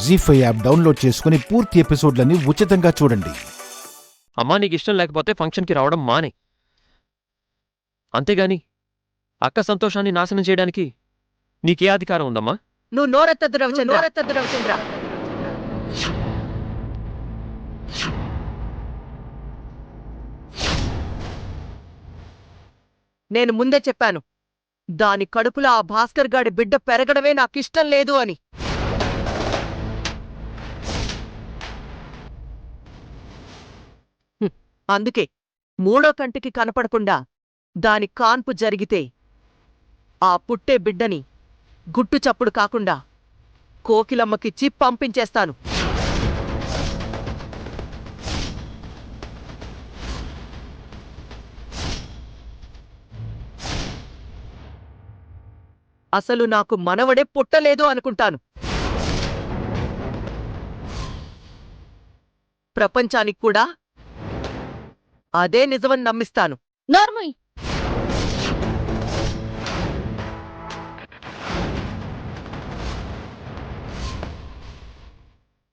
జీ5 app download చేసుకుని పూర్తి ఎపిసోడ్లని ఉచితంగా చూడండి. అమ్మా నీకు ఇష్టం లేకపోతే ఫంక్షన్కి రావడం మానే. అంతేగాని అక్క సంతోషాన్ని నాశనం చేయడానికి నీకే అధికారం ఉందమ్మా? నువ్వు నోరెత్తద్దు రవిచంద్ర. నేను ముందే చెప్పాను, దాని కడుపులో ఆ భాస్కర్ గాడి బిడ్డ పెరగడమే నాకిష్టం లేదు అని. అందుకే మూడో కంటికి కనపడకుండా దాని కాన్పు జరిగితే ఆ పుట్టే బిడ్డని గుట్టు చప్పుడు కాకుండా కోకిలమ్మకిచ్చి పంపించేస్తాను. అసలు నాకు మనవడే పుట్టలేదు అనుకుంటాను. ప్రపంచానికి కూడా అదే నిజమని నమ్మిస్తాను. నార్మల్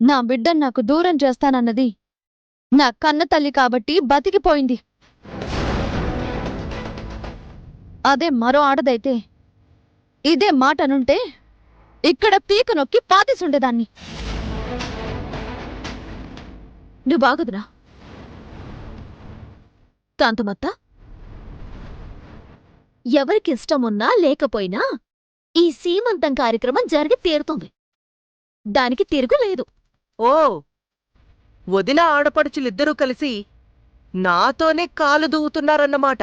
నా బిడ్డ నాకు దూరం చేస్తానన్నది నా కన్న తల్లి కాబట్టి బతికిపోయింది. అదే మరో ఆడదైతే ఇదే మాటనుంటే ఇక్కడ పీక నొక్కి పాతేసుండేదాన్ని. నువ్వు బాగుదురా కాంతమత్త. ఎవరికి ఇష్టమున్నా లేకపోయినా ఈ సీమంతం కార్యక్రమం జరిగి తీరుతుంది. దానికి తిరుగులేదు. ఓ, వదిన ఆడపడుచులిద్దరూ కలిసి నాతోనే కాలు దూవుతున్నారన్నమాట.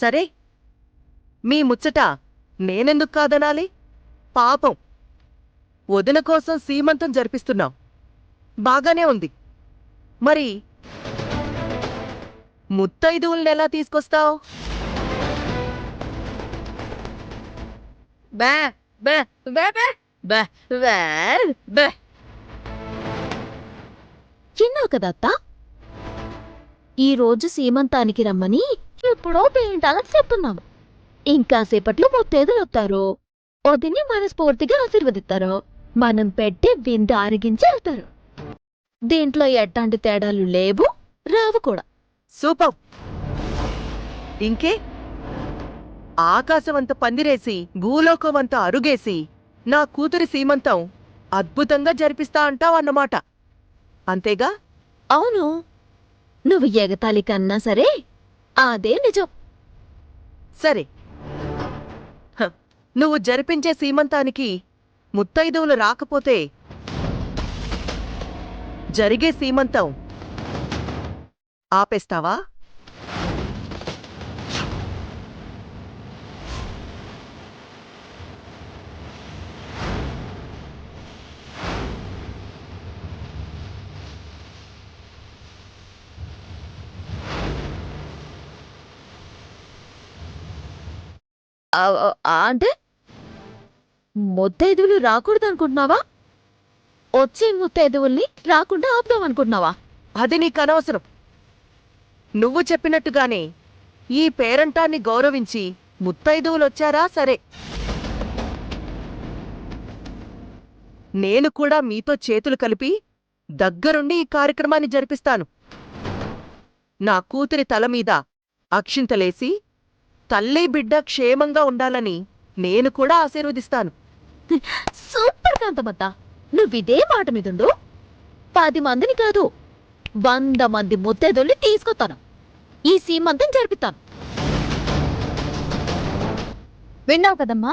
సరే, మీ ముచ్చట నేనెందుకు కాదనాలి? పాపం, వదిన కోసం సీమంతం జరిపిస్తున్నాం, బాగానే ఉంది. మరి ముత్తైదువులనెలా తీసుకొస్తావు? బే బే బే బే బే బే. చిన్నావు కదా అత్త, ఈరోజు సీమంతానికి రమ్మని ఎప్పుడో పేయింటాలని చెప్తున్నాము. ఇంకాసేపట్లో ముత్తైదులొత్తారు. వదిని మనస్ఫూర్తిగా ఆశీర్వదిస్తారు. మనం పెట్టే విందు ఆరగించి వెళ్తారు. దీంట్లో ఎట్లాంటి తేడాలు లేవు, రావు కూడా. సూపర్. ఇంకే, ఆకాశమంత పందిరేసి భూలోకమంత అరుగేసి నా కూతురి సీమంతం అద్భుతంగా జరిపిస్తా అంటావన్నమాట. అంతేగా? అవును, నువ్వు ఎగతాళి కన్నా సరే అదే నిజం. సరే, నువ్వు జరిపించే సీమంతానికి ముత్తైదువులు రాకపోతే జరిగే సీమంతం ఆపేస్తావా? అంటే ముత్తైదువులు రాకూడదనుకుంటున్నావా? వచ్చే ముత్తైదువుల్ని రాకుండా ఆపుదామనుకుంటున్నావా? అది నీకనవసరం. నువ్వు చెప్పినట్టుగానే ఈ పేరంటాన్ని గౌరవించి ముత్తైదువులొచ్చారా సరే, నేను కూడా మీతో చేతులు కలిపి దగ్గరుండి ఈ కార్యక్రమాన్ని జరిపిస్తాను. నా కూతురి తలమీద అక్షింతలేసి తల్లి బిడ్డ క్షేమంగా ఉండాలని నేను కూడా ఆశీర్వదిస్తాను. సూపర్ కాంతమత్త, నువ్విదే మాట మీదుండు. 10 మందిని కాదు, 100 మంది ముత్తైదుల్ని తీసుకొస్తాను. ఈ సీమంతం జరిపిస్తాను. విన్నావు కదమ్మా?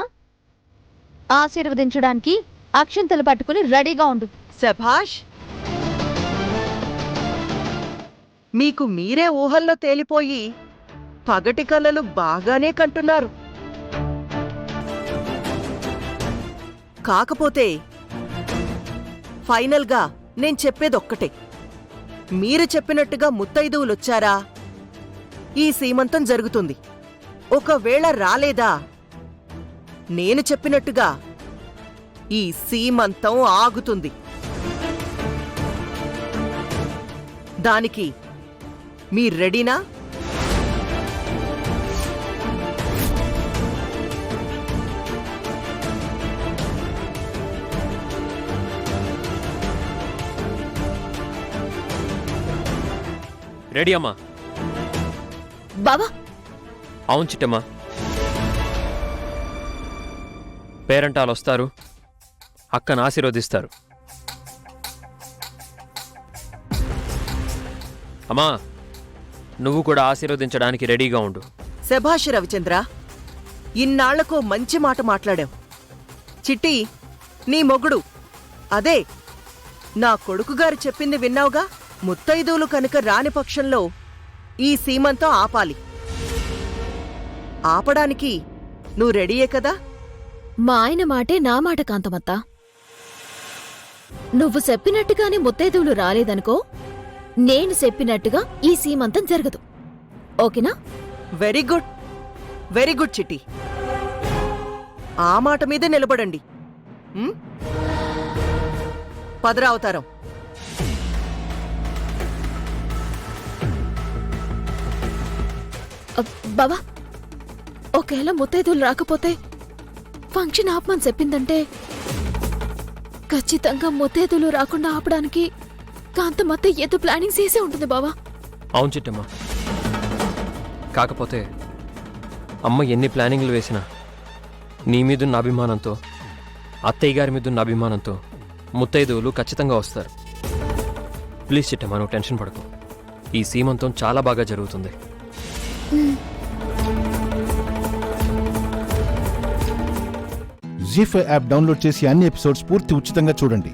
ఆశీర్వదించడానికి అక్షింతలు పట్టుకుని రెడీగా ఉండు. శభాష్, మీకు మీరే ఊహల్లో తేలిపోయి పగటి కలలు బాగానే కంటున్నారు. కాకపోతే ఫైనల్గా నేను చెప్పేదొక్కటే, మీరు చెప్పినట్టుగా ముత్తైదువులొచ్చారా ఈ సీమంతం జరుగుతుంది. ఒకవేళ రాలేదా, నేను చెప్పినట్టుగా ఈ సీమంతం ఆగుతుంది. దానికి మీరు రెడీనా? రెడీ అమ్మా. బావా అవును చిట్టమ్మా. పేరంటాలు వస్తారు, అక్కను ఆశీర్వదిస్తారు. అమ్మా, నువ్వు కూడా ఆశీర్వదించడానికి రెడీగా ఉండు. శభాష్ రవిచంద్ర, ఇన్నాళ్లకు మంచి మాట మాట్లాడావు. చిట్టి, నీ మొగుడు అదే నా కొడుకుగారు చెప్పింది విన్నావుగా. ముత్తైదువులు కనుక రాని పక్షంలో ఈ సీమంతం ఆపాలి. ఆపడానికి నువ్వు రెడీయే కదా? మా ఆయన మాటే నా మాట కాంతమత్తా. నువ్వు చెప్పినట్టుగానే ముత్తైదువులు రాలేదనుకో, నేను చెప్పినట్టుగా ఈ సీమంతం జరగదు. ఓకేనా? వెరీ గుడ్, వెరీ గుడ్ చిట్టి. ఆ మాట మీదే నిలబడండి. ఉమ్? పదరా అవతారం. బావా, ఒకేలా ముత్తైదువులు రాకపోతే ఫంక్షన్ ఆపమని చెప్పిందంటే ఖచ్చితంగా ముత్తైదువులు రాకుండా ఆపడానికి కాంతమత్త ఏదో ప్లానింగ్ చేసే ఉంటుంది బావా. అవును చిట్టమ్మా. కాకపోతే అమ్మ ఎన్ని ప్లానింగ్లు వేసినా నీ మీదున్న అభిమానంతో, అత్తయ్య గారి మీదున్న అభిమానంతో ముత్తైదువులు ఖచ్చితంగా వస్తారు. ప్లీజ్ చిట్టమ్మా, నువ్వు టెన్షన్ పడకు. ఈ సీమంతం చాలా బాగా జరుగుతుంది. జీ5 యాప్ డౌన్లోడ్ చేసి అన్ని ఎపిసోడ్స్ పూర్తి ఉచితంగా చూడండి.